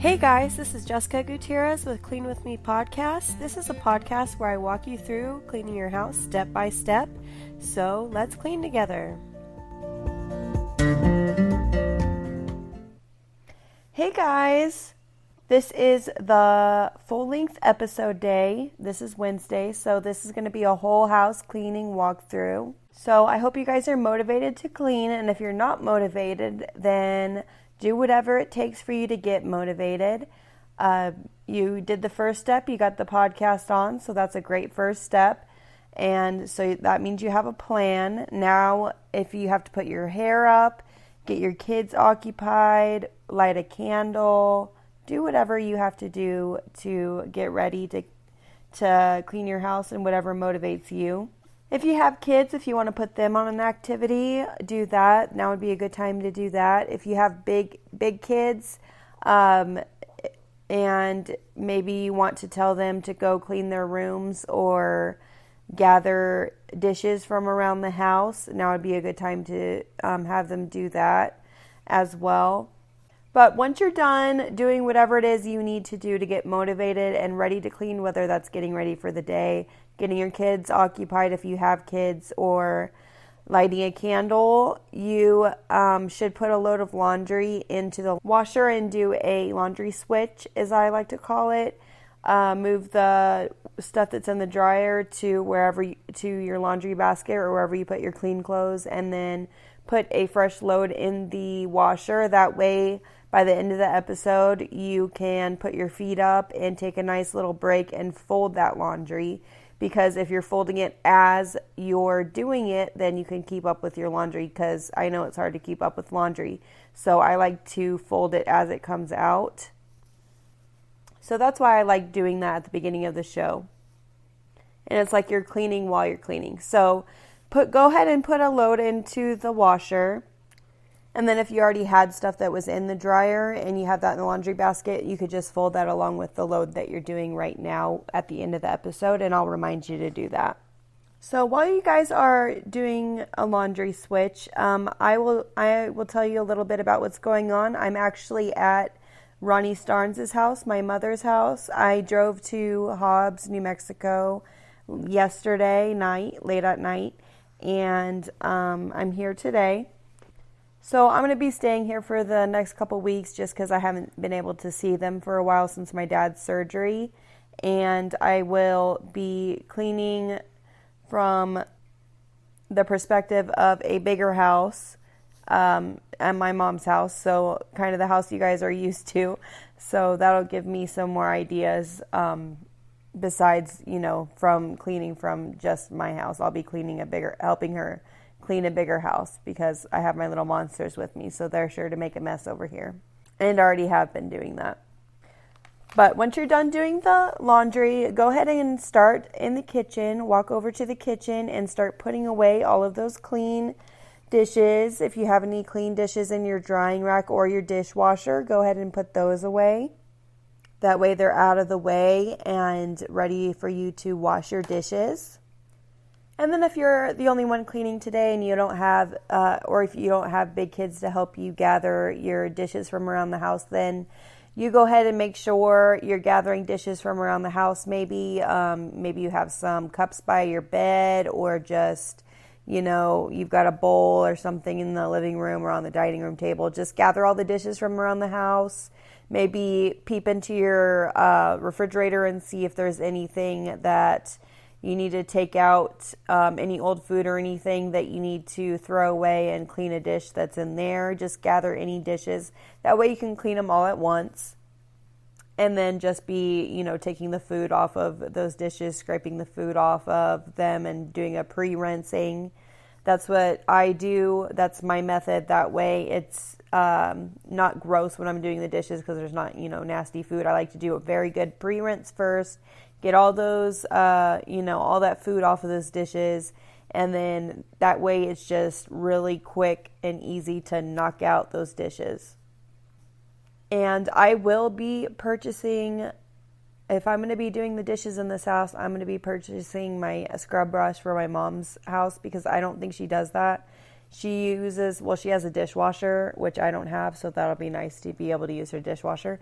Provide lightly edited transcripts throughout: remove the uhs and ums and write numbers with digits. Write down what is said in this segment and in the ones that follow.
Hey guys, this is Jessica Gutierrez with Clean With Me podcast. This is a podcast where I walk you through cleaning your house step by step. So let's clean together. Hey guys, this is the full-length episode day. This is Wednesday, so this is going to be a whole house cleaning walkthrough. So I hope you guys are motivated to clean, and if you're not motivated, then do whatever it takes for you to get motivated. You did the first step, you got the podcast on, so that's a great first step. And so that means you have a plan. Now, if you have to put your hair up, get your kids occupied, light a candle, do whatever you have to do to get ready to clean your house and whatever motivates you. If you have kids, if you want to put them on an activity, do that. Now would be a good time to do that. If you have big kids, and maybe you want to tell them to go clean their rooms or gather dishes from around the house, now would be a good time to have them do that as well. But once you're done doing whatever it is you need to do to get motivated and ready to clean, whether that's getting ready for the day, getting your kids occupied if you have kids, or lighting a candle, you should put a load of laundry into the washer and do a laundry switch, as I like to call it. Move the stuff that's in the dryer to your laundry basket or wherever you put your clean clothes, and then put a fresh load in the washer. That way, by the end of the episode, you can put your feet up and take a nice little break and fold that laundry. Because if you're folding it as you're doing it, then you can keep up with your laundry, because I know it's hard to keep up with laundry. So I like to fold it as it comes out. So that's why I like doing that at the beginning of the show. And it's like you're cleaning while you're cleaning. So go ahead and put a load into the washer. And then if you already had stuff that was in the dryer and you have that in the laundry basket, you could just fold that along with the load that you're doing right now at the end of the episode, and I'll remind you to do that. So while you guys are doing a laundry switch, I will tell you a little bit about what's going on. I'm actually at Ronnie Starnes' house, my mother's house. I drove to Hobbs, New Mexico yesterday night, late at night, and I'm here today. So I'm going to be staying here for the next couple weeks just because I haven't been able to see them for a while since my dad's surgery. And I will be cleaning from the perspective of a bigger house at my mom's house. So kind of the house you guys are used to. So that'll give me some more ideas besides, from cleaning from just my house. I'll be helping her clean a bigger house because I have my little monsters with me, so they're sure to make a mess over here, and already have been doing that. But once you're done doing the laundry, go ahead and start in the kitchen, walk over to the kitchen and start putting away all of those clean dishes. If you have any clean dishes in your drying rack or your dishwasher, go ahead and put those away. That way they're out of the way and ready for you to wash your dishes. And then if you're the only one cleaning today and you don't have, or if you don't have big kids to help you gather your dishes from around the house, then you go ahead and make sure you're gathering dishes from around the house. Maybe you have some cups by your bed, or just, you've got a bowl or something in the living room or on the dining room table. Just gather all the dishes from around the house. Maybe peep into your refrigerator and see if there's anything that you need to take out, any old food or anything that you need to throw away and clean a dish that's in there. Just gather any dishes. That way you can clean them all at once. And then just be, taking the food off of those dishes, scraping the food off of them and doing a pre-rinsing. That's what I do. That's my method. That way it's not gross when I'm doing the dishes because there's not, nasty food. I like to do a very good pre-rinse first. Get all those, all that food off of those dishes. And then that way it's just really quick and easy to knock out those dishes. And I will be purchasing, if I'm going to be doing the dishes in this house, I'm going to be purchasing my scrub brush for my mom's house because I don't think she does that. She has a dishwasher, which I don't have, so that'll be nice to be able to use her dishwasher.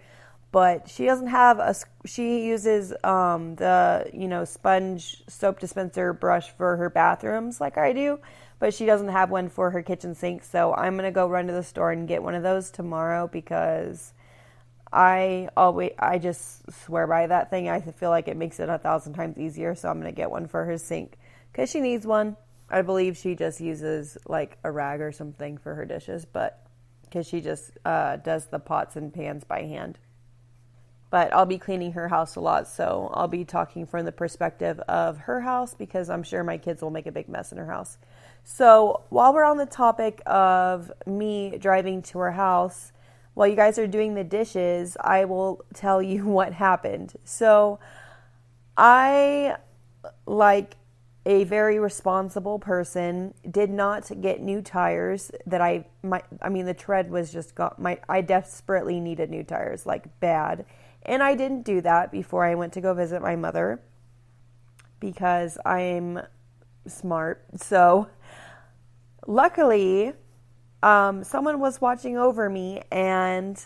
but she doesn't have she uses the sponge soap dispenser brush for her bathrooms like I do, but she doesn't have one for her kitchen sink. So I'm gonna go run to the store and get one of those tomorrow, because I just swear by that thing. I feel like it makes it 1,000 times easier. So I'm gonna get one for her sink because she needs one. I believe she just uses like a rag or something for her dishes, but because she just does the pots and pans by hand. But I'll be cleaning her house a lot, so I'll be talking from the perspective of her house, because I'm sure my kids will make a big mess in her house. So while we're on the topic of me driving to her house, while you guys are doing the dishes, I will tell you what happened. So I, like a very responsible person, did not get new tires. The tread was just I desperately needed new tires, like bad. And I didn't do that before I went to go visit my mother, because I'm smart. So luckily, someone was watching over me, and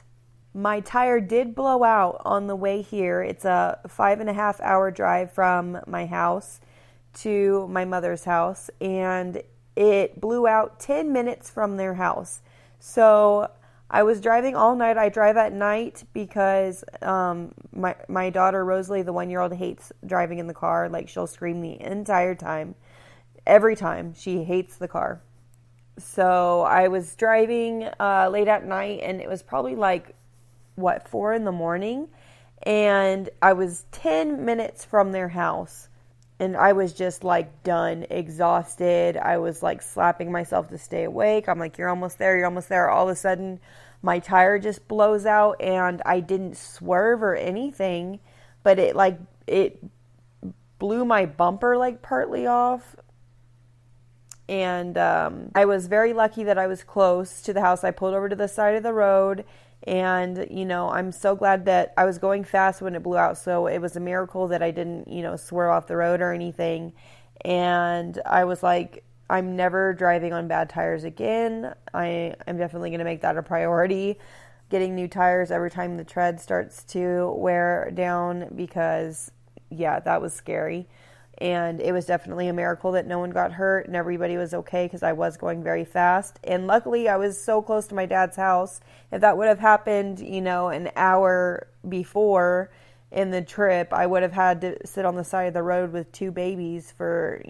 my tire did blow out on the way here. It's a 5.5 hour drive from my house to my mother's house, and it blew out 10 minutes from their house. So I was driving all night. I drive at night because my daughter Rosalie, the 1-year-old, hates driving in the car. Like, she'll scream the entire time. Every time. She hates the car. So I was driving late at night, and it was probably 4 in the morning, and I was 10 minutes from their house, and I was just done, exhausted. I was slapping myself to stay awake. I'm like, you're almost there, you're almost there. All of a sudden my tire just blows out, and I didn't swerve or anything, but it blew my bumper partly off. And I was very lucky that I was close to the house. I pulled over to the side of the road, and, I'm so glad that I was going fast when it blew out. So it was a miracle that I didn't, swerve off the road or anything. And I was like, I'm never driving on bad tires again. I am definitely going to make that a priority, getting new tires every time the tread starts to wear down, because, yeah, that was scary. And it was definitely a miracle that no one got hurt and everybody was okay, because I was going very fast. And luckily, I was so close to my dad's house. If that would have happened, an hour before in the trip, I would have had to sit on the side of the road with 2 babies for,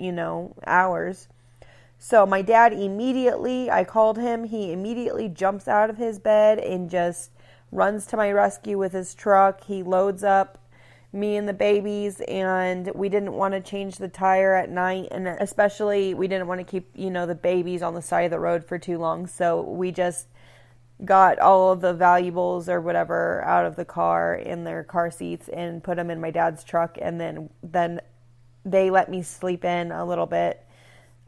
hours. So my dad I called him, he immediately jumps out of his bed and just runs to my rescue with his truck. He loads up me and the babies, and we didn't want to change the tire at night, and especially we didn't want to keep the babies on the side of the road for too long. So we just got all of the valuables or whatever out of the car in their car seats and put them in my dad's truck, and then they let me sleep in a little bit,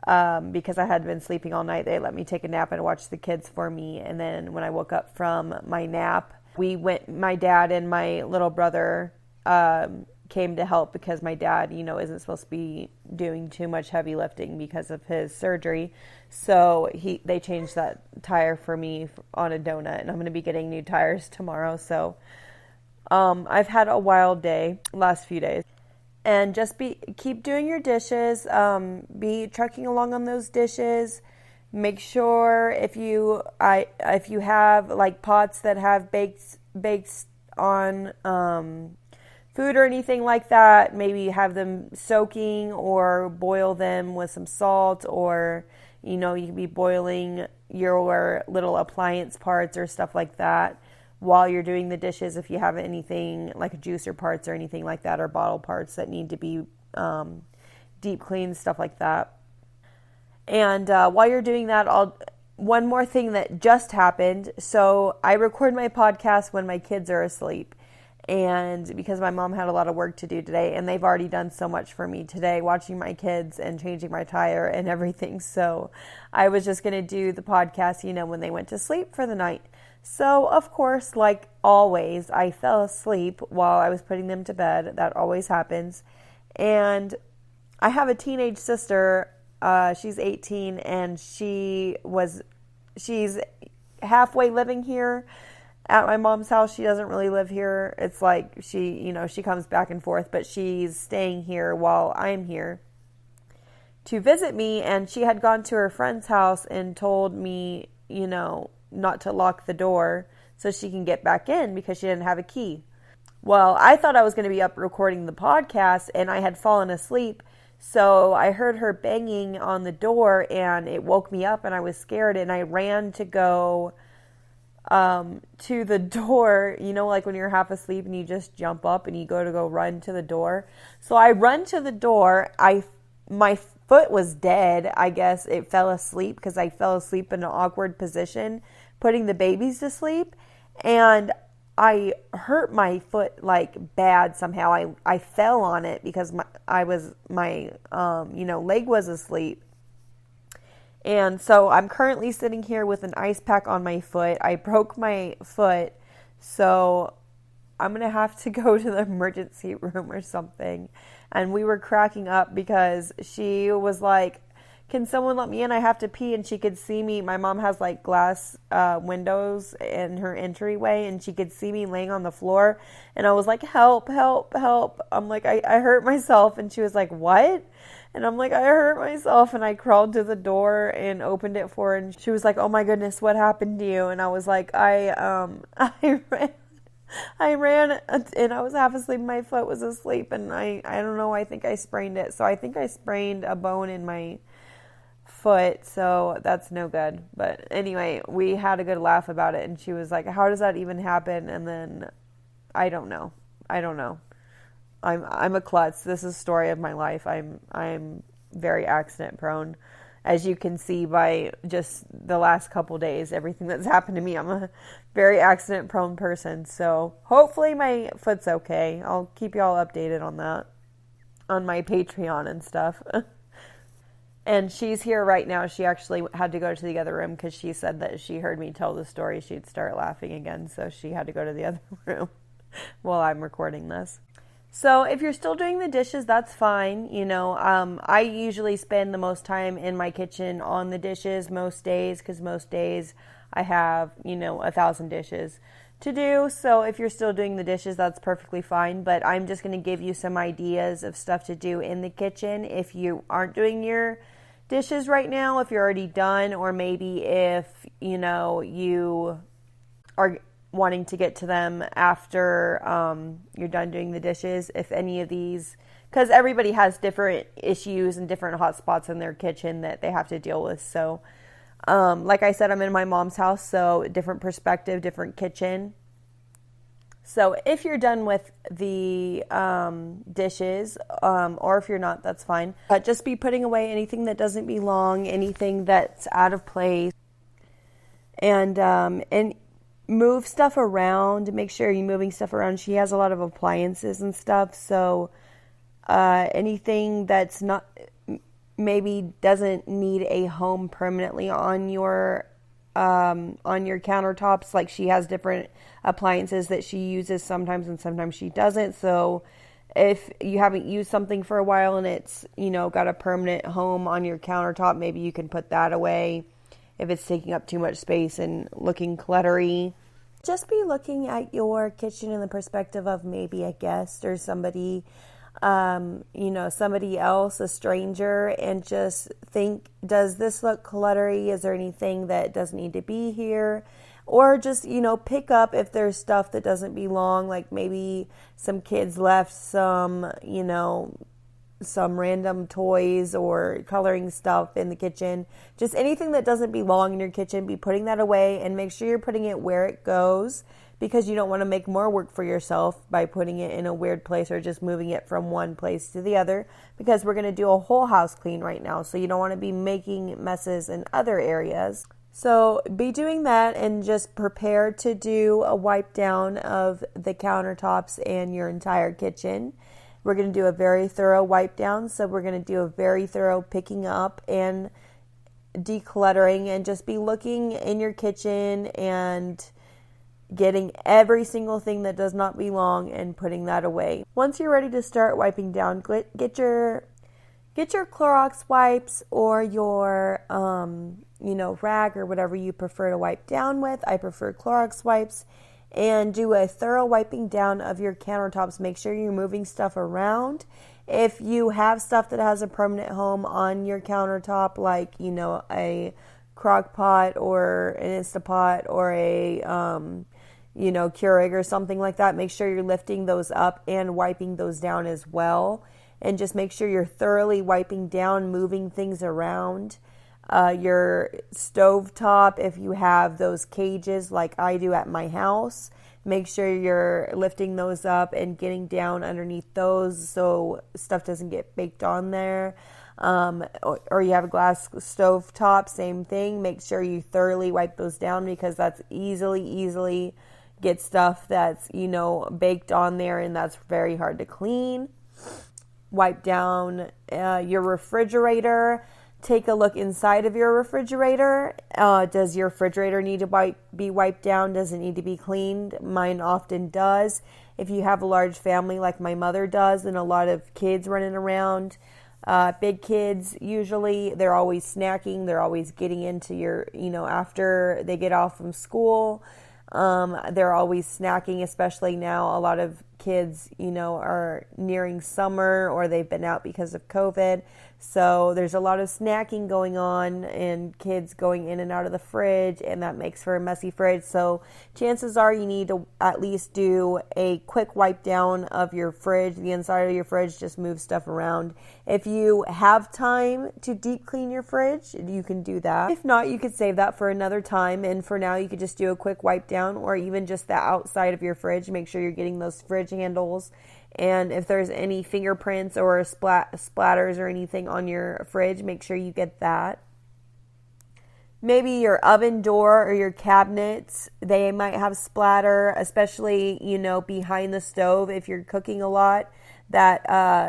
because I had been sleeping all night. They let me take a nap and watch the kids for me. And then when I woke up from my nap, my dad and my little brother came to help, because my dad, isn't supposed to be doing too much heavy lifting because of his surgery. So they changed that tire for me on a donut, and I'm going to be getting new tires tomorrow. So I've had a wild day last few days. And just keep doing your dishes, be trucking along on those dishes. Make sure if you have pots that have baked on food or anything like that, maybe have them soaking or boil them with some salt, or you can be boiling your little appliance parts or stuff like that while you're doing the dishes, if you have anything like juicer parts or anything like that, or bottle parts that need to be deep cleaned, stuff like that. And while you're doing that, one more thing that just happened. So I record my podcast when my kids are asleep, and because my mom had a lot of work to do today, and they've already done so much for me today, watching my kids and changing my tire and everything. So I was just going to do the podcast, when they went to sleep for the night. So, of course, like always, I fell asleep while I was putting them to bed. That always happens. And I have a teenage sister. She's 18, and she's halfway living here. at my mom's house. She doesn't really live here. It's like she comes back and forth, but she's staying here while I'm here to visit me. And she had gone to her friend's house and told me, not to lock the door so she can get back in because she didn't have a key. Well, I thought I was going to be up recording the podcast, and I had fallen asleep. So I heard her banging on the door, and it woke me up, and I was scared, and I ran to go to the door, like when you're half asleep and you just jump up and you go run to the door. So I run to the door. My foot was dead. I guess it fell asleep because I fell asleep in an awkward position, putting the babies to sleep, and I hurt my foot like bad somehow. I fell on it because my leg was asleep. And so I'm currently sitting here with an ice pack on my foot. I broke my foot, so I'm going to have to go to the emergency room or something. And we were cracking up because she was like, can someone let me in? I have to pee. And she could see me. My mom has like glass windows in her entryway, and she could see me laying on the floor. And I was like, help, help, help. I'm like, I hurt myself. And she was like, what? And I'm like, I hurt myself. And I crawled to the door and opened it for her. And she was like, oh my goodness, what happened to you? And I was like, I ran and I was half asleep. My foot was asleep, and I don't know. I think I sprained it. So I think I sprained a bone in my foot. So that's no good. But anyway, we had a good laugh about it. And she was like, how does that even happen? And then I don't know. I'm a klutz. This is the story of my life. I'm very accident prone. As you can see by just the last couple days, everything that's happened to me, I'm a very accident prone person. So hopefully my foot's okay. I'll keep y'all updated on that on my Patreon and stuff. And she's here right now. She actually had to go to the other room because she said that she heard me tell the story, she'd start laughing again. So she had to go to the other room while I'm recording this. So if you're still doing the dishes, that's fine. I usually spend the most time in my kitchen on the dishes most days because most days I have, 1,000 dishes to do. So if you're still doing the dishes, that's perfectly fine. But I'm just going to give you some ideas of stuff to do in the kitchen if you aren't doing your dishes right now, if you're already done, or maybe if, you are wanting to get to them after you're done doing the dishes. If any of these, because everybody has different issues and different hot spots in their kitchen that they have to deal with. So like I said, I'm in my mom's house, so different perspective, different kitchen. So if you're done with the dishes, or if you're not, that's fine. Just be putting away anything that doesn't belong, anything that's out of place, and move stuff around. Make sure you're moving stuff around. She has a lot of appliances and stuff, so anything that's not, maybe doesn't need a home permanently on your countertops. Like, she has different appliances that she uses sometimes and sometimes she doesn't. So if you haven't used something for a while and it's, got a permanent home on your countertop, maybe you can put that away if it's taking up too much space and looking cluttery. Just be looking at your kitchen in the perspective of maybe a guest or somebody, somebody else, a stranger, and just think, does this look cluttery? Is there anything that doesn't need to be here? Or just, pick up if there's stuff that doesn't belong, like maybe some kids left some random toys or coloring stuff in the kitchen. Just anything that doesn't belong in your kitchen, be putting that away, and make sure you're putting it where it goes, because you don't want to make more work for yourself by putting it in a weird place or just moving it from one place to the other, because we're going to do a whole house clean right now, so you don't want to be making messes in other areas. So be doing that, and just prepare to do a wipe down of the countertops and your entire kitchen. We're going to do a very thorough wipe down, so we're going to do a very thorough picking up and decluttering, and just be looking in your kitchen and getting every single thing that does not belong and putting that away. Once you're ready to start wiping down, get your Clorox wipes or your rag or whatever you prefer to wipe down with. I prefer Clorox wipes. and do a thorough wiping down of your countertops. Make sure you're moving stuff around. If you have stuff that has a permanent home on your countertop, like, a crock pot or an Instapot or a, Keurig or something like that, make sure you're lifting those up and wiping those down as well. And just make sure you're thoroughly wiping down, moving things around. Your stovetop, if you have those cages like I do at my house, make sure you're lifting those up and getting down underneath those so stuff doesn't get baked on there. Or you have a glass stovetop, same thing. Make sure you thoroughly wipe those down, because that's easily get stuff that's, baked on there, and that's very hard to clean. Wipe down your refrigerator. Take a look inside of your refrigerator. Does your refrigerator need to be wiped down? Does it need to be cleaned? Mine often does. If you have a large family like my mother does and a lot of kids running around, big kids, usually they're always snacking. They're always getting into your, after they get off from school. They're always snacking, especially now. A lot of kids, are nearing summer, or they've been out because of COVID. So there's a lot of snacking going on and kids going in and out of the fridge, and that makes for a messy fridge. So chances are you need to at least do a quick wipe down of your fridge, the inside of your fridge, just move stuff around. If you have time to deep clean your fridge, you can do that. If not, you could save that for another time. And for now, you could just do a quick wipe down, or even just the outside of your fridge. Make sure you're getting those fridge handles. And if there's any fingerprints or splatters or anything on your fridge, make sure you get that. Maybe your oven door or your cabinets, they might have splatter, especially, behind the stove. If you're cooking a lot, that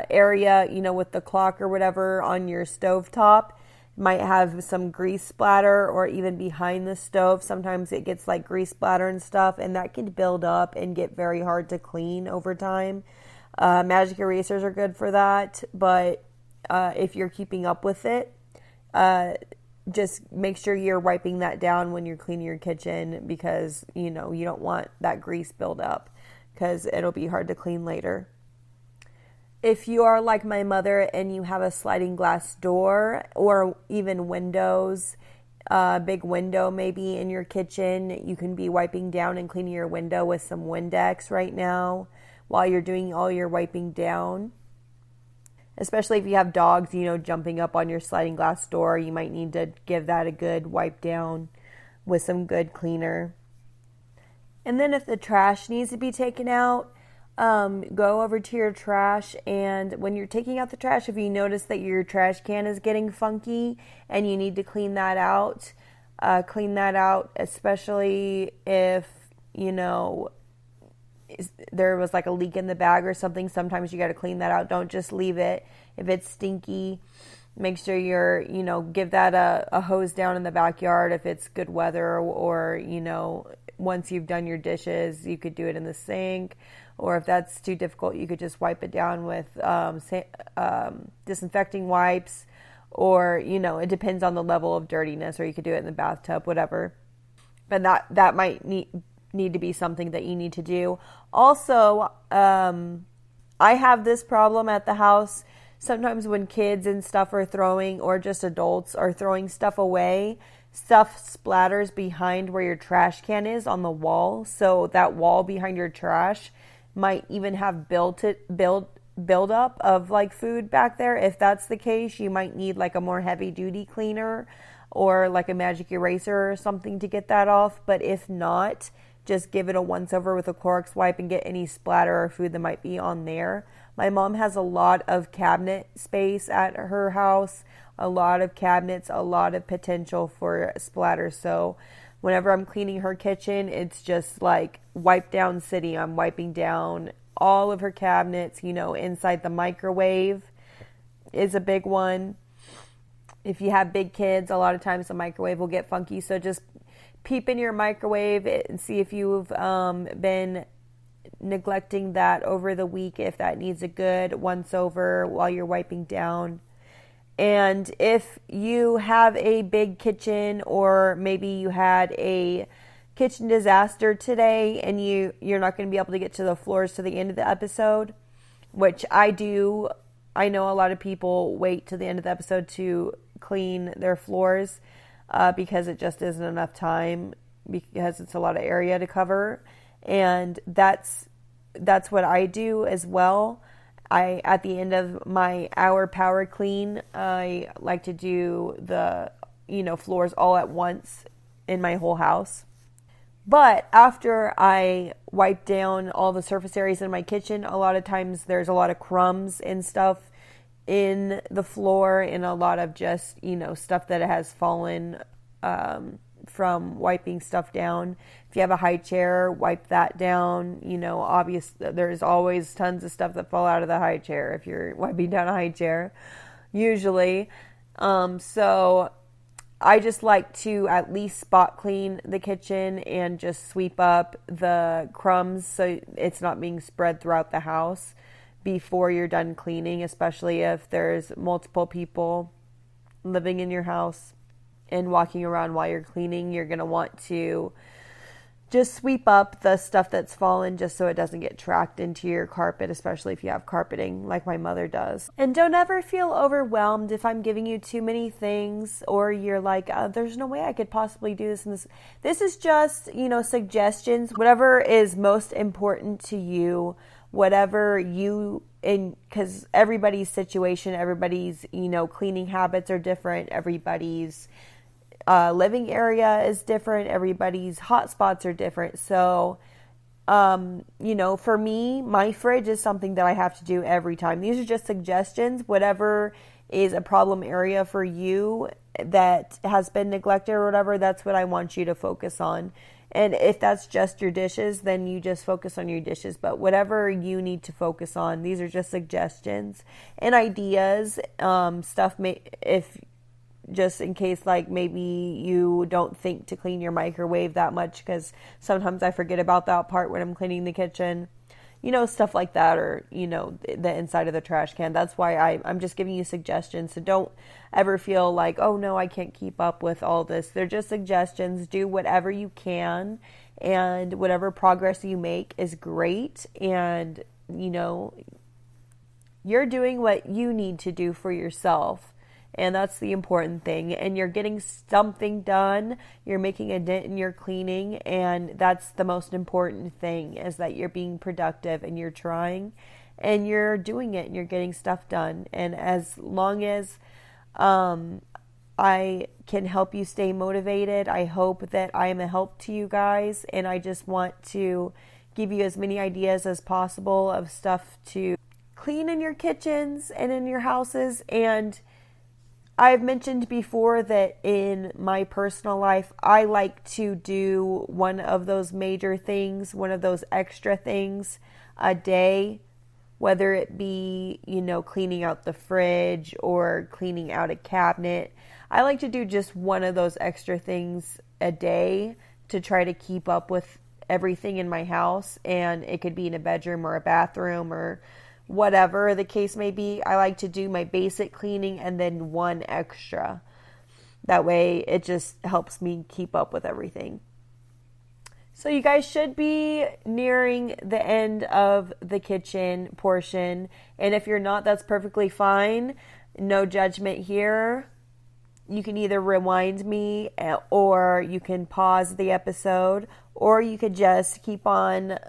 area, with the clock or whatever on your stovetop might have some grease splatter, or even behind the stove. Sometimes it gets like grease splatter and stuff, and that can build up and get very hard to clean over time. Magic erasers are good for that, but if you're keeping up with it, just make sure you're wiping that down when you're cleaning your kitchen, because, you don't want that grease build up, because it'll be hard to clean later. If you are like my mother and you have a sliding glass door or even windows, big window maybe in your kitchen, you can be wiping down and cleaning your window with some Windex right now while you're doing all your wiping down. Especially if you have dogs, jumping up on your sliding glass door, you might need to give that a good wipe down with some good cleaner. And then if the trash needs to be taken out, go over to your trash, and when you're taking out the trash, if you notice that your trash can is getting funky and you need to clean that out, especially if, there was like a leak in the bag or something. Sometimes you got to clean that out. Don't just leave it. If it's stinky, make sure you're, give that a hose down in the backyard if it's good weather, or, once you've done your dishes, you could do it in the sink. Or if that's too difficult, you could just wipe it down with disinfecting wipes, or, it depends on the level of dirtiness, or you could do it in the bathtub, whatever. But that might need to be something that you need to do. Also, I have this problem at the house. Sometimes when kids and stuff are throwing, or just adults are throwing stuff away, stuff splatters behind where your trash can is on the wall. So that wall behind your trash might even have build up of like food back there. If that's the case, you might need like a more heavy duty cleaner, or like a magic eraser or something to get that off. But if not, just give it a once over with a Clorox wipe and get any splatter or food that might be on there. My mom has a lot of cabinet space at her house, a lot of cabinets, a lot of potential for splatter. So whenever I'm cleaning her kitchen, it's just like wipe down city. I'm wiping down all of her cabinets. Inside the microwave is a big one. If you have big kids, a lot of times the microwave will get funky. So just peep in your microwave and see if you've been neglecting that over the week, if that needs a good once over while you're wiping down. And if you have a big kitchen, or maybe you had a kitchen disaster today and you're not going to be able to get to the floors to the end of the episode, which I do. I know a lot of people wait to the end of the episode to clean their floors because it just isn't enough time, because it's a lot of area to cover. And that's what I do as well. At the end of my hour power clean, I like to do the, floors all at once in my whole house. But after I wipe down all the surface areas in my kitchen, a lot of times there's a lot of crumbs and stuff in the floor, and a lot of just, stuff that has fallen from wiping stuff down. If you have a high chair, wipe that down. Obviously there's always tons of stuff that fall out of the high chair if you're wiping down a high chair, usually. So I just like to at least spot clean the kitchen and just sweep up the crumbs so it's not being spread throughout the house before you're done cleaning, especially if there's multiple people living in your house and walking around while you're cleaning. You're going to want to just sweep up the stuff that's fallen just so it doesn't get tracked into your carpet, especially if you have carpeting like my mother does. And don't ever feel overwhelmed if I'm giving you too many things or you're like, there's no way I could possibly do this and this. This is just, suggestions, whatever is most important to you, whatever because everybody's situation, everybody's, cleaning habits are different. Everybody's living area is different. Everybody's hot spots are different. So, for me, my fridge is something that I have to do every time. These are just suggestions. Whatever is a problem area for you that has been neglected or whatever, that's what I want you to focus on. And if that's just your dishes, then you just focus on your dishes. But whatever you need to focus on, these are just suggestions and ideas, if just in case, like, maybe you don't think to clean your microwave that much, because sometimes I forget about that part when I'm cleaning the kitchen, stuff like that, or, the inside of the trash can. That's why I'm just giving you suggestions. So don't ever feel like, oh no, I can't keep up with all this. They're just suggestions. Do whatever you can, and whatever progress you make is great. And, you're doing what you need to do for yourself. And that's the important thing. And you're getting something done. You're making a dent in your cleaning. And that's the most important thing, is that you're being productive and you're trying and you're doing it and you're getting stuff done. And as long as I can help you stay motivated, I hope that I am a help to you guys. And I just want to give you as many ideas as possible of stuff to clean in your kitchens and in your houses. And I've mentioned before that in my personal life, I like to do one of those major things, one of those extra things a day, whether it be, cleaning out the fridge or cleaning out a cabinet. I like to do just one of those extra things a day to try to keep up with everything in my house. And it could be in a bedroom or a bathroom or whatever the case may be. I like to do my basic cleaning and then one extra. That way it just helps me keep up with everything. So you guys should be nearing the end of the kitchen portion. And if you're not, that's perfectly fine. No judgment here. You can either rewind me, or you can pause the episode, or you could just keep on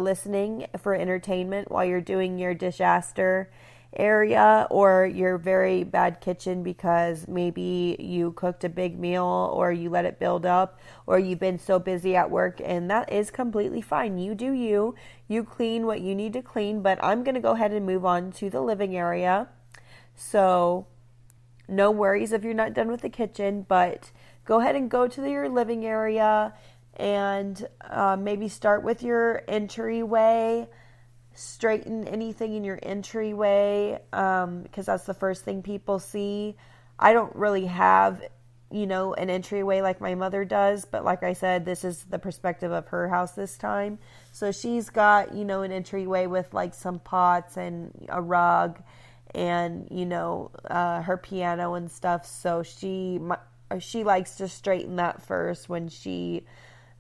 listening for entertainment while you're doing your disaster area or your very bad kitchen, because maybe you cooked a big meal or you let it build up, or you've been so busy at work, and that is completely fine. You do you. You clean what you need to clean, but I'm going to go ahead and move on to the living area. So no worries if you're not done with the kitchen, but go ahead and go to your living area and maybe start with your entryway. Straighten anything in your entryway, because that's the first thing people see. I don't really have, an entryway like my mother does, but like I said, this is the perspective of her house this time. So she's got, an entryway with like some pots and a rug and, her piano and stuff. So she likes to straighten that first when she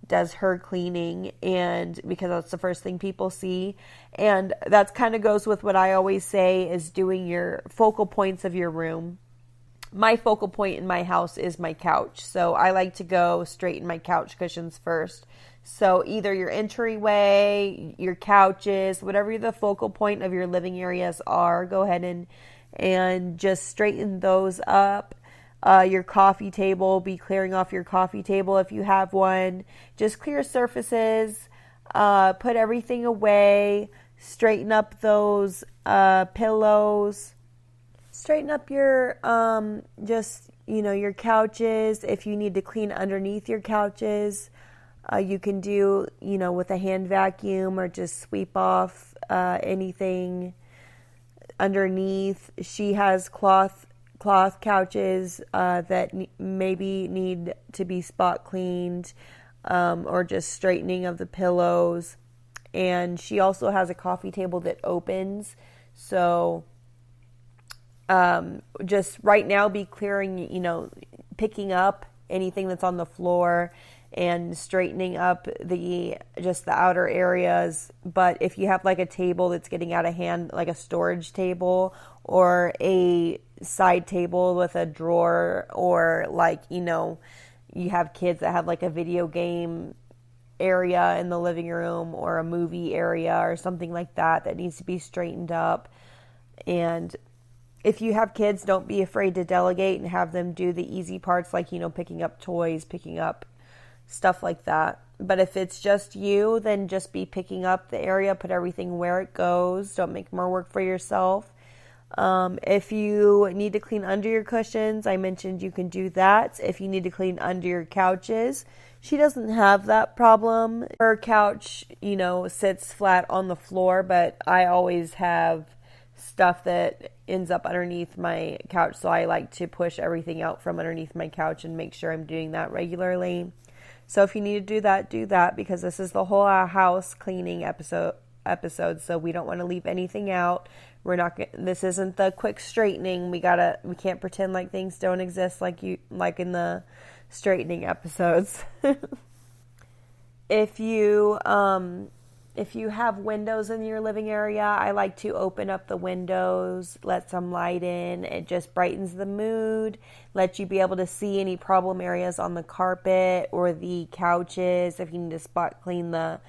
does her cleaning, and because that's the first thing people see. And that's kind of goes with what I always say is doing your focal points of your room. My focal point in my house is my couch. So I like to go straighten my couch cushions first. So either your entryway, your couches, whatever the focal point of your living areas are, go ahead and just straighten those up. Your coffee table, be clearing off your coffee table if you have one. Just clear surfaces, put everything away, straighten up those pillows. Straighten up your, your couches. If you need to clean underneath your couches, you can do, with a hand vacuum or just sweep off anything underneath. She has cloth couches that maybe need to be spot cleaned or just straightening of the pillows. And she also has a coffee table that opens. So just right now be clearing, picking up anything that's on the floor and straightening up the outer areas. But if you have like a table that's getting out of hand, like a storage table or a side table with a drawer, or like, you have kids that have like a video game area in the living room or a movie area or something like that needs to be straightened up. And if you have kids, don't be afraid to delegate and have them do the easy parts, like, picking up toys, picking up stuff like that. But if it's just you, then just be picking up the area, put everything where it goes. Don't make more work for yourself. If you need to clean under your cushions, I mentioned you can do that. If you need to clean under your couches, she doesn't have that problem. Her couch, sits flat on the floor, but I always have stuff that ends up underneath my couch, so I like to push everything out from underneath my couch and make sure I'm doing that regularly. So if you need to do that, because this is the whole house cleaning episode, so we don't want to leave anything out. This isn't the quick straightening. We can't pretend like things don't exist like in the straightening episodes. If you have windows in your living area, I like to open up the windows, let some light in. It just brightens the mood, lets you be able to see any problem areas on the carpet or the couches. If you need to spot clean the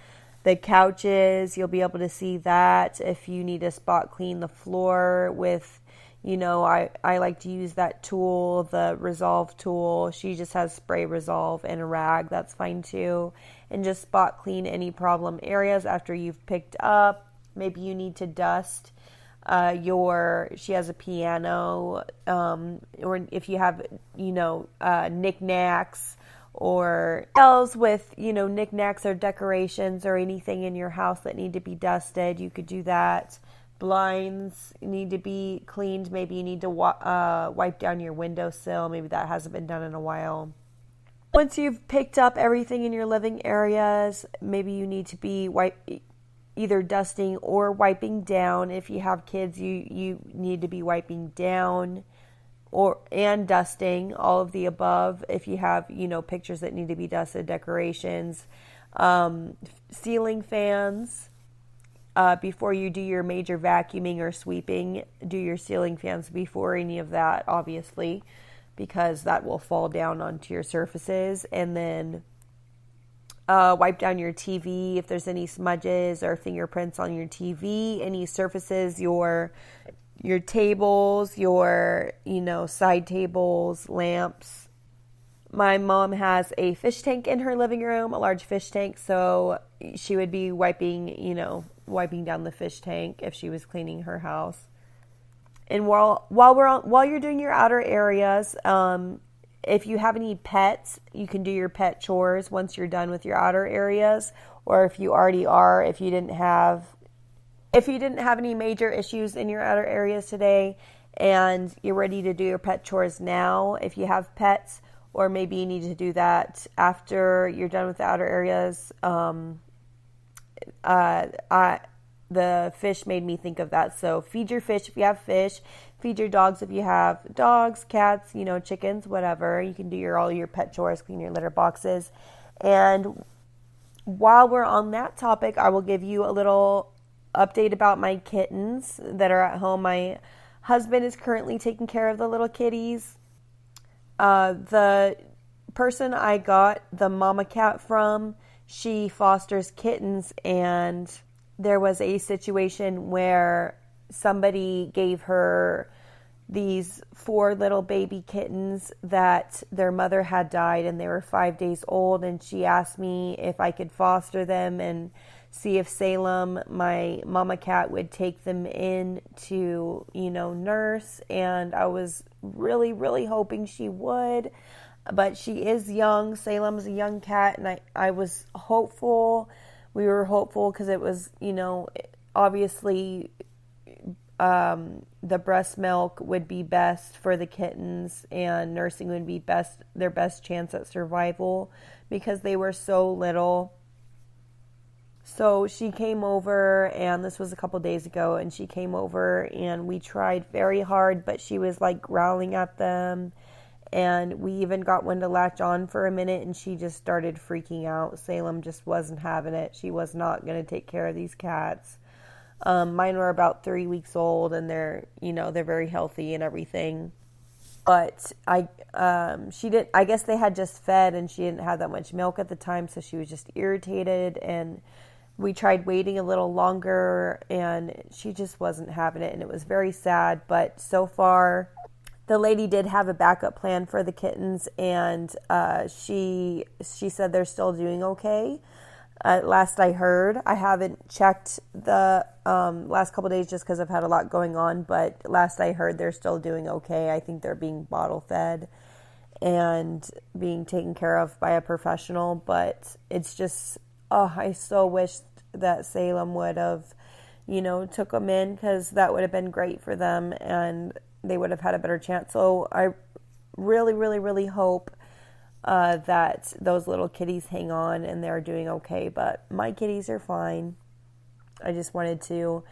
couches, you'll be able to see that. If you need to spot clean the floor with, I like to use that tool, the Resolve tool. She just has spray Resolve and a rag. That's fine too. And just spot clean any problem areas after you've picked up. Maybe you need to dust she has a piano, or if you have, knickknacks or else with, knickknacks or decorations or anything in your house that need to be dusted, you could do that. Blinds need to be cleaned. Maybe you need to wipe down your windowsill. Maybe that hasn't been done in a while. Once you've picked up everything in your living areas, maybe you need to be either dusting or wiping down. If you have kids, you need to be wiping down and dusting, all of the above. If you have, pictures that need to be dusted, decorations, ceiling fans. Before you do your major vacuuming or sweeping, do your ceiling fans before any of that, obviously, because that will fall down onto your surfaces. And then wipe down your TV if there's any smudges or fingerprints on your TV, any surfaces, your tables, your, side tables, lamps. My mom has a fish tank in her living room, a large fish tank, so she would be wiping down the fish tank if she was cleaning her house. And while you're doing your outer areas, if you have any pets, you can do your pet chores once you're done with your outer areas, or if you already are, if you didn't have any major issues in your outer areas today and you're ready to do your pet chores now, if you have pets, or maybe you need to do that after you're done with the outer areas. The fish made me think of that. So feed your fish if you have fish. Feed your dogs if you have dogs, cats, chickens, whatever. You can do all your pet chores, clean your litter boxes. And while we're on that topic, I will give you a little update about my kittens that are at home. My husband is currently taking care of the little kitties. The person I got the mama cat from, she fosters kittens, and there was a situation where somebody gave her these 4 little baby kittens that their mother had died, and they were 5 days old, and she asked me if I could foster them and see if Salem, my mama cat, would take them in to, nurse. And I was really, really hoping she would, but she is young. Salem's a young cat, and I was hopeful. We were hopeful because it was, obviously the breast milk would be best for the kittens, and nursing would be their best chance at survival because they were so little. So she came over, and this was a couple days ago, and she came over, and we tried very hard, but she was like growling at them, and we even got one to latch on for a minute, and she just started freaking out. Salem just wasn't having it. She was not going to take care of these cats. Mine were about 3 weeks old, and they're very healthy and everything. But she didn't. I guess they had just fed, and she didn't have that much milk at the time, so she was just irritated. And we tried waiting a little longer, and she just wasn't having it, and it was very sad. But so far, the lady did have a backup plan for the kittens, and she said they're still doing okay. Last I heard, I haven't checked the last couple of days just because I've had a lot going on, but last I heard they're still doing okay. I think they're being bottle fed and being taken care of by a professional, but it's just, I so wish that Salem would have, took them in, because that would have been great for them and they would have had a better chance. So I really, really, really hope that those little kitties hang on and they're doing okay, but my kitties are fine. I just wanted to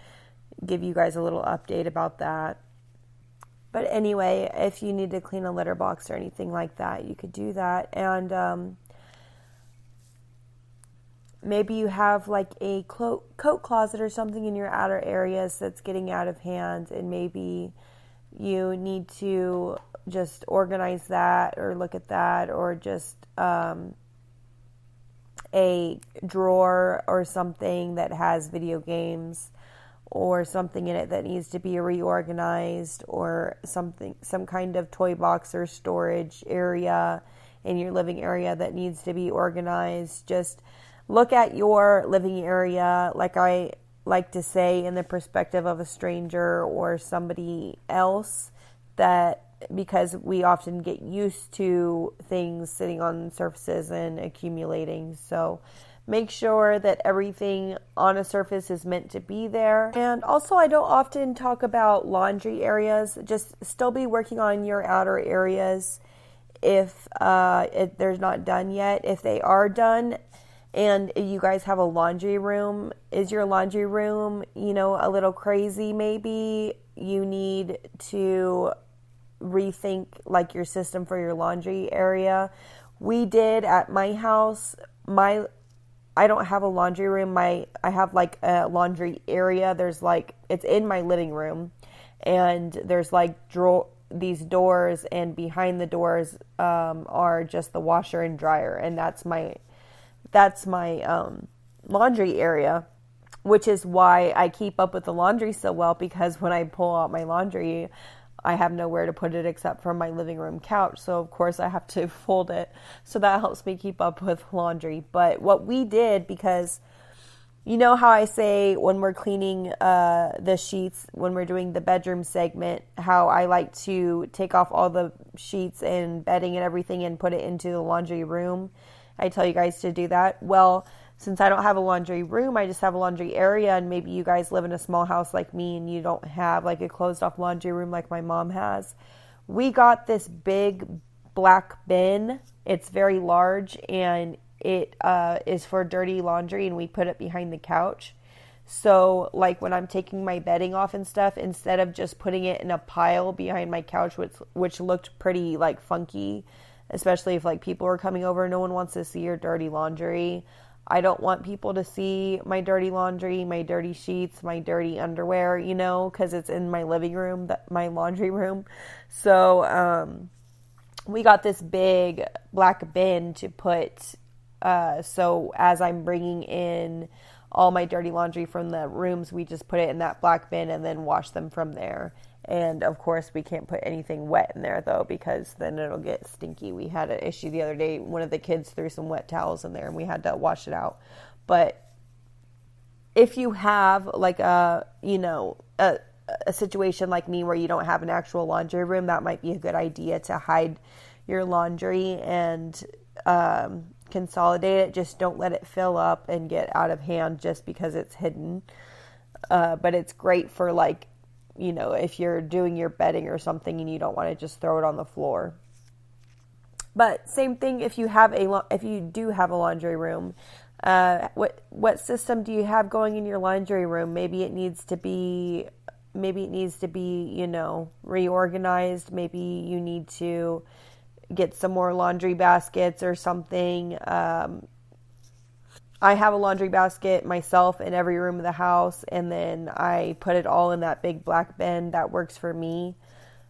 give you guys a little update about that. But anyway, if you need to clean a litter box or anything like that, you could do that. And maybe you have like a coat closet or something in your outer areas that's getting out of hand, and maybe you need to just organize that or look at that, or just a drawer or something that has video games or something in it that needs to be reorganized, or some kind of toy box or storage area in your living area that needs to be organized. Just look at your living area, like I like to say, in the perspective of a stranger or somebody else, because we often get used to things sitting on surfaces and accumulating. So make sure that everything on a surface is meant to be there. And also, I don't often talk about laundry areas. Just still be working on your outer areas if they're not done yet. If they are done and you guys have a laundry room, is your laundry room, a little crazy maybe? You need to rethink like your system for your laundry area. We did at my house. I don't have a laundry room. I have like a laundry area. There's like, it's in my living room, and there's like these doors, and behind the doors are just the washer and dryer, and that's my laundry area, which is why I keep up with the laundry so well, because when I pull out my laundry, I have nowhere to put it except for my living room couch. So of course I have to fold it. So that helps me keep up with laundry. But what we did, because you know how I say when we're cleaning the sheets, when we're doing the bedroom segment, how I like to take off all the sheets and bedding and everything and put it into the laundry room. I tell you guys to do that. Well, since I don't have a laundry room, I just have a laundry area, and maybe you guys live in a small house like me and you don't have like a closed off laundry room like my mom has. We got this big black bin. It's very large, and it is for dirty laundry, and we put it behind the couch. So like when I'm taking my bedding off and stuff, instead of just putting it in a pile behind my couch, which looked pretty like funky, especially if like people are coming over, no one wants to see your dirty laundry. I don't want people to see my dirty laundry, my dirty sheets, my dirty underwear, because it's in my living room, my laundry room. So we got this big black bin to put, so as I'm bringing in all my dirty laundry from the rooms, we just put it in that black bin and then wash them from there. And of course, we can't put anything wet in there though, because then it'll get stinky. We had an issue the other day. One of the kids threw some wet towels in there and we had to wash it out. But if you have like a situation like me where you don't have an actual laundry room, that might be a good idea to hide your laundry and consolidate it. Just don't let it fill up and get out of hand just because it's hidden. But it's great for like, if you're doing your bedding or something and you don't want to just throw it on the floor. But same thing if you do have a laundry room. What system do you have going in your laundry room? Maybe it needs to be reorganized. Maybe you need to get some more laundry baskets or something. I have a laundry basket myself in every room of the house, and then I put it all in that big black bin. That works for me,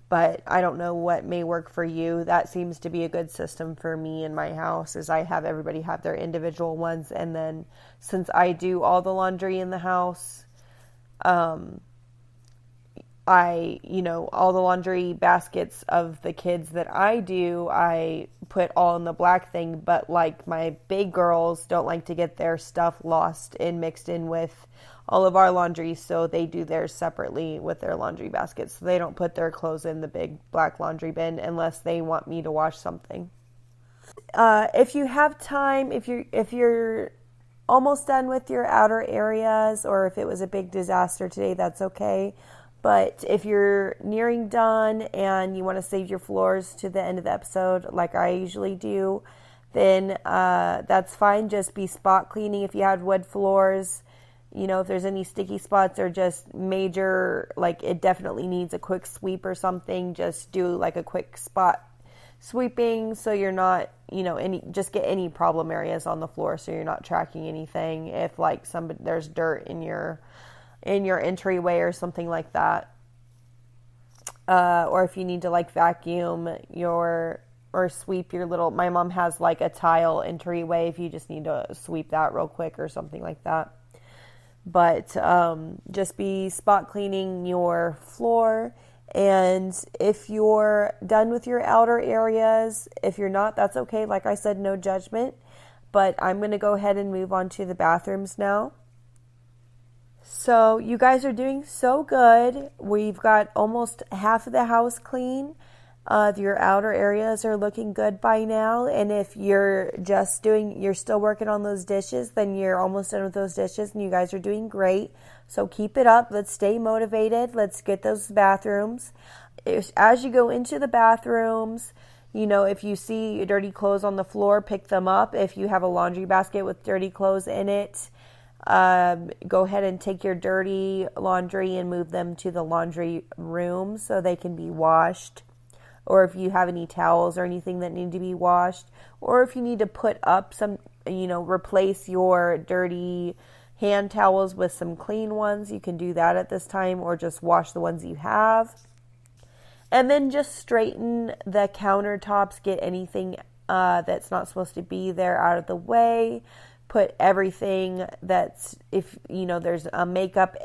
but I don't know what may work for you. That seems to be a good system for me in my house, is I have everybody have their individual ones, and then since I do all the laundry in the house, all the laundry baskets of the kids that I do, I put all in the black thing, but like my big girls don't like to get their stuff lost and mixed in with all of our laundry, so they do theirs separately with their laundry baskets. So they don't put their clothes in the big black laundry bin unless they want me to wash something. If you have time, if you're almost done with your outer areas, or if it was a big disaster today, that's okay. But if you're nearing done and you want to save your floors to the end of the episode, like I usually do, then that's fine. Just be spot cleaning if you had wood floors. If there's any sticky spots or just major, like it definitely needs a quick sweep or something, just do like a quick spot sweeping so you're not, just get any problem areas on the floor so you're not tracking anything. If like there's dirt in your entryway or something like that, or if you need to like vacuum or sweep your my mom has like a tile entryway if you just need to sweep that real quick or something like that. But just be spot cleaning your floor. And if you're done with your outer areas, if you're not, that's okay. Like I said, no judgment. But I'm going to go ahead and move on to the bathrooms now. So you guys are doing so good. We've got almost half of the house clean. Your outer areas are looking good by now. And if you're still working on those dishes, then you're almost done with those dishes and you guys are doing great. So keep it up. Let's stay motivated. Let's get those bathrooms. As you go into the bathrooms, if you see dirty clothes on the floor, pick them up. If you have a laundry basket with dirty clothes in it, go ahead and take your dirty laundry and move them to the laundry room so they can be washed. Or if you have any towels or anything that need to be washed, or if you need to put up some, replace your dirty hand towels with some clean ones, you can do that at this time, or just wash the ones you have. And then just straighten the countertops, get anything that's not supposed to be there out of the way. Put everything that's, if there's a makeup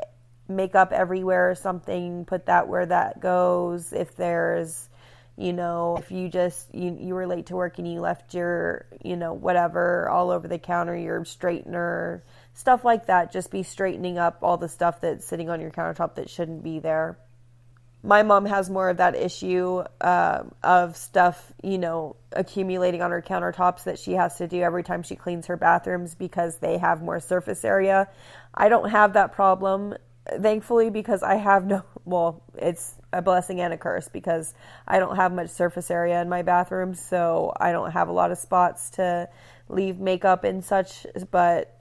everywhere or something, put that where that goes. If there's, if you just, you were late to work and you left your, whatever all over the counter, your straightener, stuff like that, just be straightening up all the stuff that's sitting on your countertop that shouldn't be there. My mom has more of that issue of stuff, accumulating on her countertops that she has to do every time she cleans her bathrooms because they have more surface area. I don't have that problem, thankfully, because I have it's a blessing and a curse because I don't have much surface area in my bathroom, so I don't have a lot of spots to leave makeup and such, but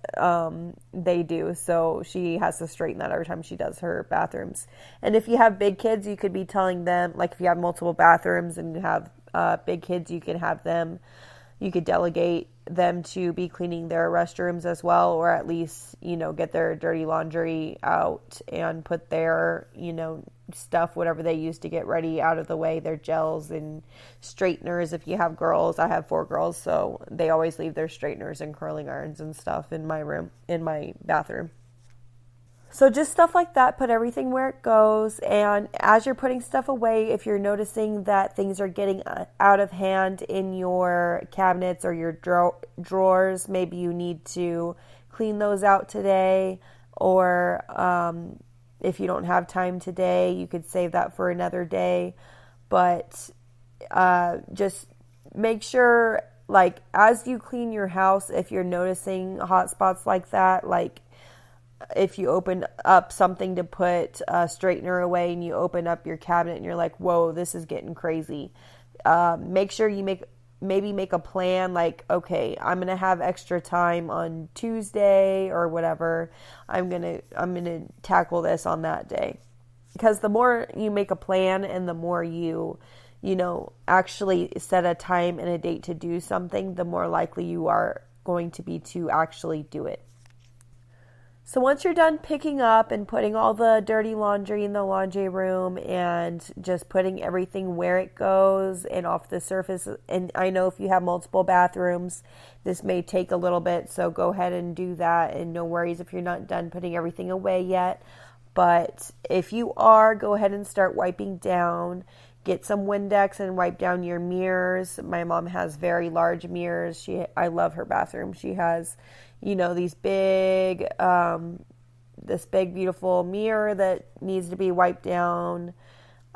they do, so she has to straighten that every time she does her bathrooms. And if you have big kids, you could be telling them, like if you have multiple bathrooms and you have big kids, you can have them, you could delegate them to be cleaning their restrooms as well, or at least, get their dirty laundry out and put their, stuff, whatever they use to get ready, out of the way, their gels and straighteners. If you have girls, I have 4 girls, so they always leave their straighteners and curling irons and stuff in my bathroom. So just stuff like that, put everything where it goes. And as you're putting stuff away, if you're noticing that things are getting out of hand in your cabinets or your drawers, maybe you need to clean those out today. Or if you don't have time today, you could save that for another day. But just make sure, like, as you clean your house, if you're noticing hot spots like that, like, if you open up something to put a straightener away and you open up your cabinet and you're like, whoa, this is getting crazy. Make sure you make a plan, like, okay, I'm going to have extra time on Tuesday or whatever. I'm going to tackle this on that day. Because the more you make a plan and the more you actually set a time and a date to do something, the more likely you are going to be to actually do it. So once you're done picking up and putting all the dirty laundry in the laundry room and just putting everything where it goes and off the surface, and I know if you have multiple bathrooms, this may take a little bit, so go ahead and do that, and no worries if you're not done putting everything away yet. But if you are, go ahead and start wiping down. Get some Windex and wipe down your mirrors. My mom has very large mirrors. I love her bathroom. She has, these big, this big beautiful mirror that needs to be wiped down.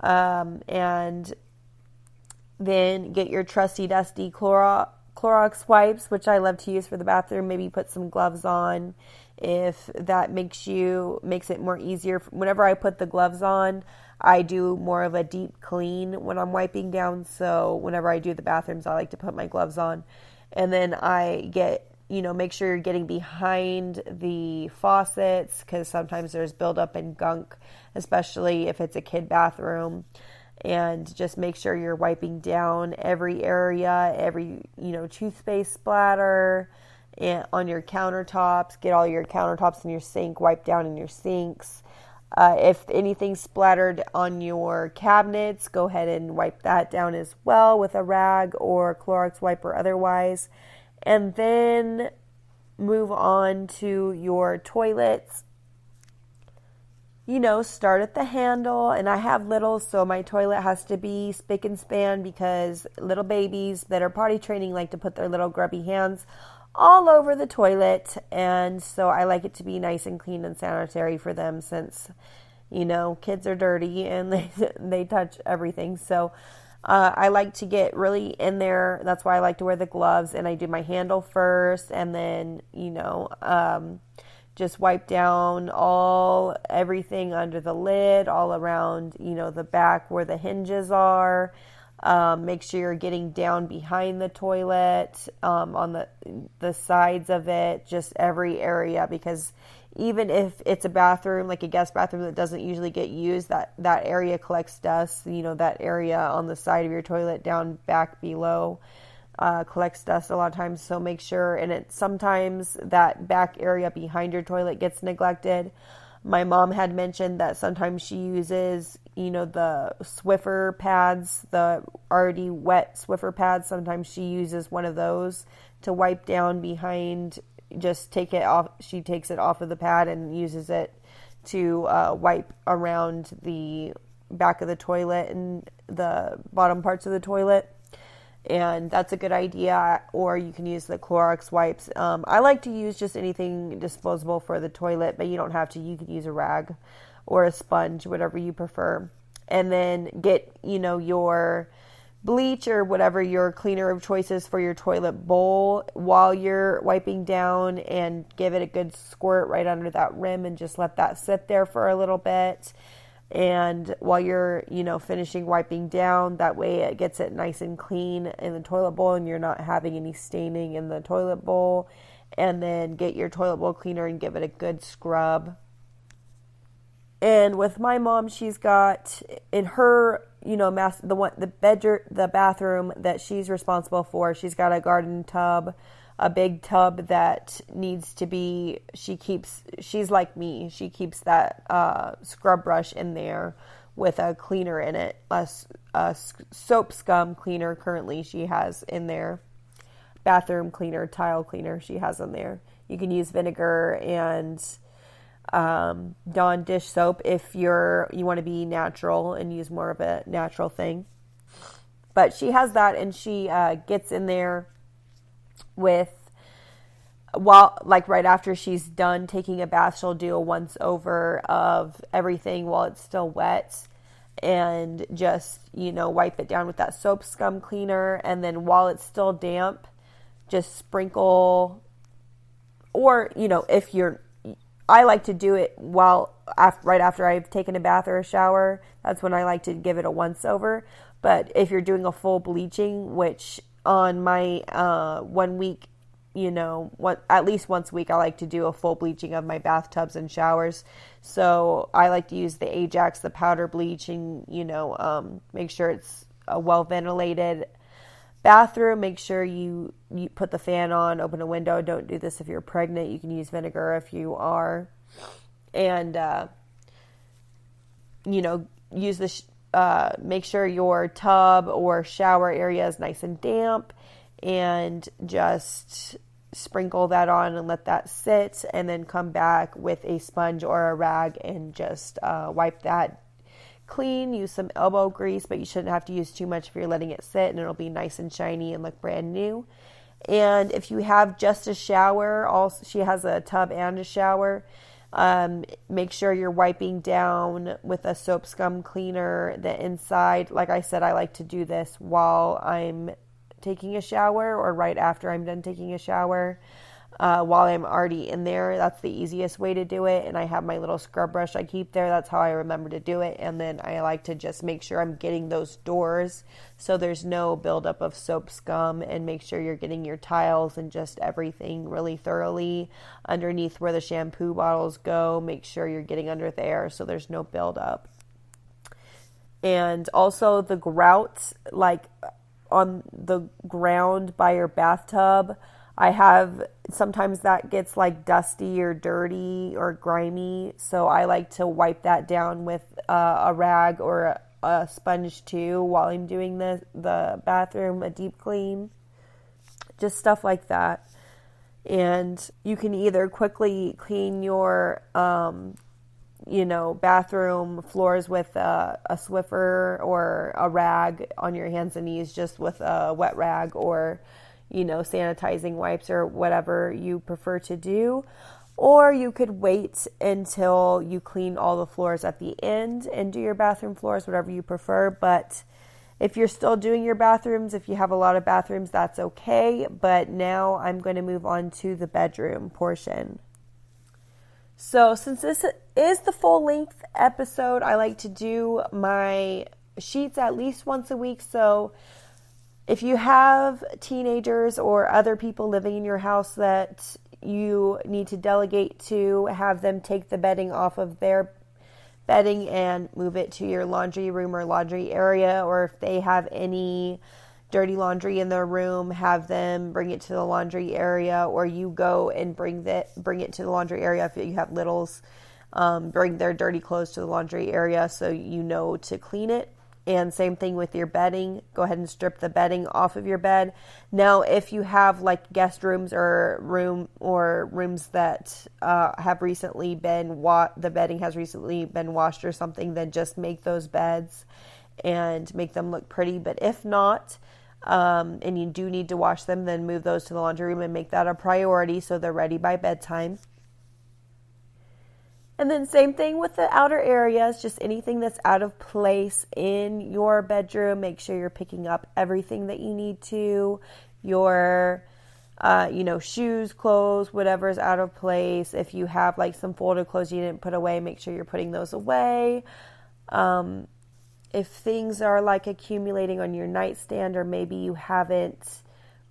And then get your trusty dusty Clorox wipes, which I love to use for the bathroom. Maybe put some gloves on if that makes it more easier. Whenever I put the gloves on, I do more of a deep clean when I'm wiping down. So whenever I do the bathrooms, I like to put my gloves on. And then I make sure you're getting behind the faucets, because sometimes there's buildup and gunk, especially if it's a kid bathroom. And just make sure you're wiping down every area, every, toothpaste splatter and on your countertops. Get all your countertops in your sink wiped down in your sinks. If anything's splattered on your cabinets, go ahead and wipe that down as well with a rag or Clorox wipe or otherwise. And then move on to your toilets. Start at the handle. And I have little, so my toilet has to be spick and span, because little babies that are potty training like to put their little grubby hands all over the toilet, and so I like it to be nice and clean and sanitary for them, since kids are dirty and they touch everything. So I like to get really in there. That's why I like to wear the gloves, and I do my handle first, and then just wipe down everything under the lid, all around the back where the hinges are. Make sure you're getting down behind the toilet, on the sides of it, just every area, because even if it's a bathroom, like a guest bathroom that doesn't usually get used, that area collects dust. That area on the side of your toilet down back below collects dust a lot of times. So make sure, and sometimes that back area behind your toilet gets neglected. My mom had mentioned that sometimes she uses, the Swiffer pads, the already wet Swiffer pads. Sometimes she uses one of those to wipe down behind, just take it off. She takes it off of the pad and uses it to wipe around the back of the toilet and the bottom parts of the toilet. And that's a good idea. Or you can use the Clorox wipes. I like to use just anything disposable for the toilet, but you don't have to. You can use a rag or a sponge, whatever you prefer. And then get, your bleach or whatever your cleaner of choice is for your toilet bowl while you're wiping down, and give it a good squirt right under that rim, and just let that sit there for a little bit. And while you're, finishing wiping down, that way it gets it nice and clean in the toilet bowl, and you're not having any staining in the toilet bowl. And then get your toilet bowl cleaner and give it a good scrub. And with my mom, she's got in her, the bathroom that she's responsible for. She's got a garden tub, a big tub that needs to be, she's like me. She keeps that scrub brush in there with a cleaner in it, a soap scum cleaner currently she has in there. Bathroom cleaner, tile cleaner she has in there. You can use vinegar and Dawn dish soap if you want to be natural and use more of a natural thing. But she has that, and she gets in there right after she's done taking a bath, she'll do a once over of everything while it's still wet, and just, wipe it down with that soap scum cleaner. And then while it's still damp, just sprinkle, or, I like to do it right after I've taken a bath or a shower. That's when I like to give it a once over. But if you're doing a full bleaching, which on my 1 week, at least once a week, I like to do a full bleaching of my bathtubs and showers. So I like to use the Ajax, the powder bleach, and, make sure it's a well ventilated bathroom. Make sure you put the fan on, open a window. Don't do this if you're pregnant. You can use vinegar if you are. And, use make sure your tub or shower area is nice and damp, and just sprinkle that on and let that sit, and then come back with a sponge or a rag and just wipe that clean. Use some elbow grease, but you shouldn't have to use too much if you're letting it sit, and it'll be nice and shiny and look brand new. And if you have just a shower, also she has a tub and a shower, make sure you're wiping down with a soap scum cleaner the inside. Like I said, I like to do this while I'm taking a shower or right after I'm done taking a shower. While I'm already in there, that's the easiest way to do it. And I have my little scrub brush I keep there. That's how I remember to do it. And then I like to just make sure I'm getting those doors so there's no buildup of soap scum, and make sure you're getting your tiles and just everything really thoroughly underneath where the shampoo bottles go. Make sure you're getting under there so there's no buildup. And also the grout, like on the ground by your bathtub, sometimes that gets like dusty or dirty or grimy, so I like to wipe that down with a rag or a sponge too while I'm doing the bathroom, a deep clean, just stuff like that. And you can either quickly clean your bathroom floors with a Swiffer or a rag on your hands and knees, just with a wet rag, or sanitizing wipes, or whatever you prefer to do. Or you could wait until you clean all the floors at the end and do your bathroom floors, whatever you prefer. But if you're still doing your bathrooms, if you have a lot of bathrooms, that's okay. But now I'm going to move on to the bedroom portion. So since this is the full length episode, I like to do my sheets at least once a week. So if you have teenagers or other people living in your house that you need to delegate to, have them take the bedding off of their bedding and move it to your laundry room or laundry area, or if they have any dirty laundry in their room, have them bring it to the laundry area, or you go and bring it to the laundry area. If you have littles, bring their dirty clothes to the laundry area so you know to clean it. And same thing with your bedding. Go ahead and strip the bedding off of your bed. Now, if you have like guest rooms or rooms that have recently been the bedding has recently been washed or something, then just make those beds and make them look pretty. But if not, and you do need to wash them, then move those to the laundry room and make that a priority so they're ready by bedtime. And then same thing with the outer areas, just anything that's out of place in your bedroom. Make sure you're picking up everything that you need to. Your, shoes, clothes, whatever's out of place. If you have like some folded clothes you didn't put away, make sure you're putting those away. If things are like accumulating on your nightstand, or maybe you haven't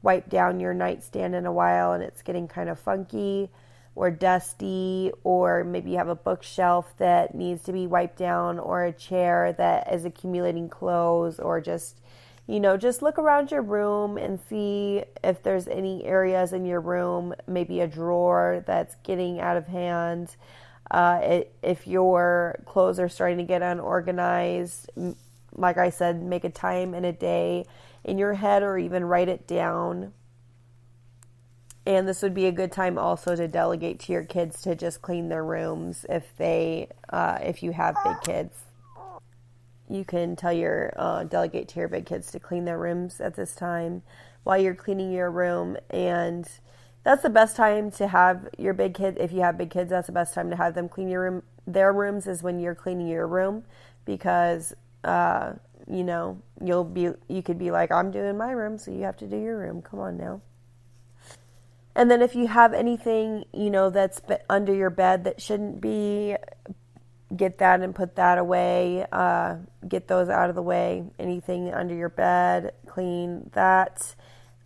wiped down your nightstand in a while and it's getting kind of funky, or dusty, or maybe you have a bookshelf that needs to be wiped down, or a chair that is accumulating clothes, or just look around your room and see if there's any areas in your room, maybe a drawer that's getting out of hand. If your clothes are starting to get unorganized, like I said, make a time and a day in your head, or even write it down. And this would be a good time also to delegate to your kids to just clean their rooms if you have big kids. You can delegate to your big kids to clean their rooms at this time while you're cleaning your room. And that's the best time to have your big kids. If you have big kids, that's the best time to have them clean their rooms is when you're cleaning your room, because you could be like, I'm doing my room, so you have to do your room. Come on now. And then if you have anything, that's under your bed that shouldn't be, get that and put that away. Get those out of the way. Anything under your bed, clean that.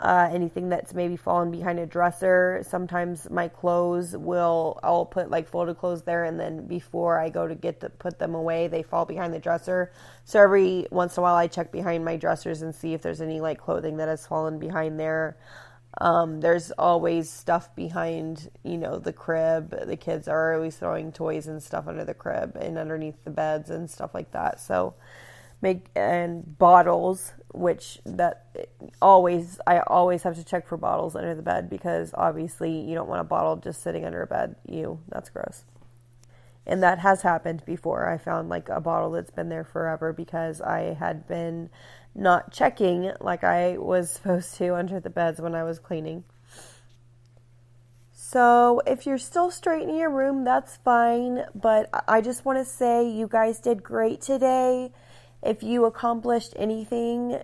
Anything that's maybe fallen behind a dresser. Sometimes my clothes I'll put like folded clothes there, and then before I go to put them away, they fall behind the dresser. So every once in a while I check behind my dressers and see if there's any like clothing that has fallen behind there. There's always stuff behind, the crib. The kids are always throwing toys and stuff under the crib and underneath the beds and stuff like that. So and bottles, I always have to check for bottles under the bed, because obviously you don't want a bottle just sitting under a bed. That's gross. And that has happened before. I found like a bottle that's been there forever because I had been not checking like I was supposed to under the beds when I was cleaning. So if you're still straightening your room, that's fine. But I just want to say you guys did great today. If you accomplished anything,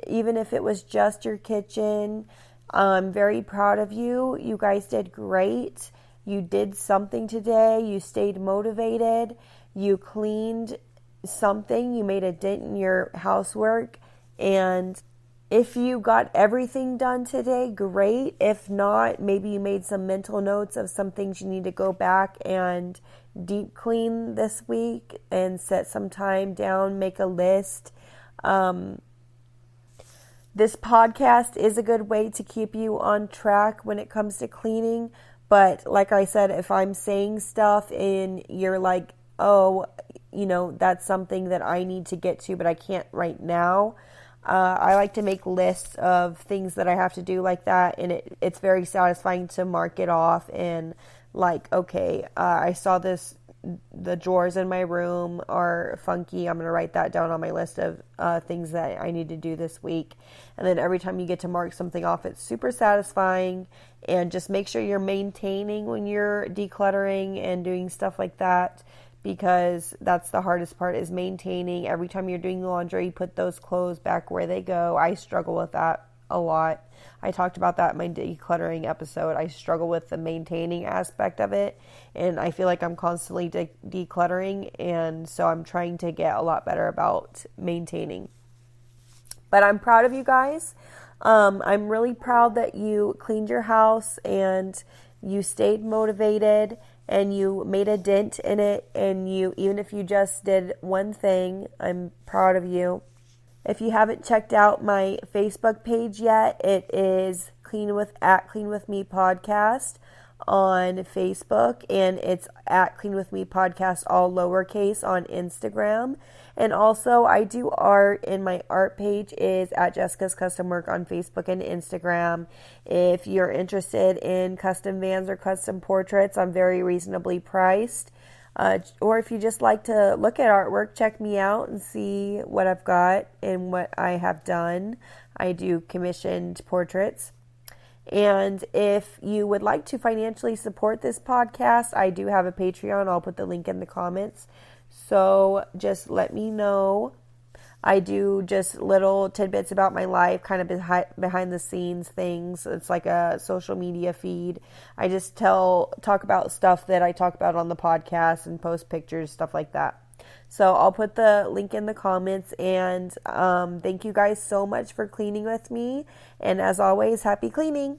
even if it was just your kitchen, I'm very proud of you. You guys did great. You did something today. You stayed motivated. You cleaned something. You made a dent in your housework. And if you got everything done today, great. If not, maybe you made some mental notes of some things you need to go back and deep clean this week, and set some time down, make a list. This podcast is a good way to keep you on track when it comes to cleaning. But like I said, if I'm saying stuff and you're like, oh, that's something that I need to get to, but I can't right now. I like to make lists of things that I have to do like that. And it's very satisfying to mark it off and like, okay, I saw the drawers in my room are funky. I'm going to write that down on my list of things that I need to do this week. And then every time you get to mark something off, it's super satisfying. And just make sure you're maintaining when you're decluttering and doing stuff like that, because that's the hardest part, is maintaining. Every time you're doing the laundry, put those clothes back where they go. I struggle with that a lot. I talked about that in my decluttering episode. I struggle with the maintaining aspect of it, and I feel like I'm constantly decluttering, and so I'm trying to get a lot better about maintaining. But I'm proud of you guys. I'm really proud that you cleaned your house and you stayed motivated and you made a dent in it, and even if you just did one thing, I'm proud of you. If you haven't checked out my Facebook page yet, it is Clean With Me Podcast on Facebook, and it's at Clean With Me Podcast, all lowercase, on Instagram. And also, I do art, and my art page is at Jessica's Custom Work on Facebook and Instagram. If you're interested in custom vans or custom portraits, I'm very reasonably priced. Or if you just like to look at artwork, check me out and see what I've got and what I have done. I do commissioned portraits. And if you would like to financially support this podcast, I do have a Patreon. I'll put the link in the comments. So just let me know. I do just little tidbits about my life, kind of behind the scenes things. It's like a social media feed. I just talk about stuff that I talk about on the podcast and post pictures, stuff like that. So I'll put the link in the comments, and thank you guys so much for cleaning with me. And as always, happy cleaning.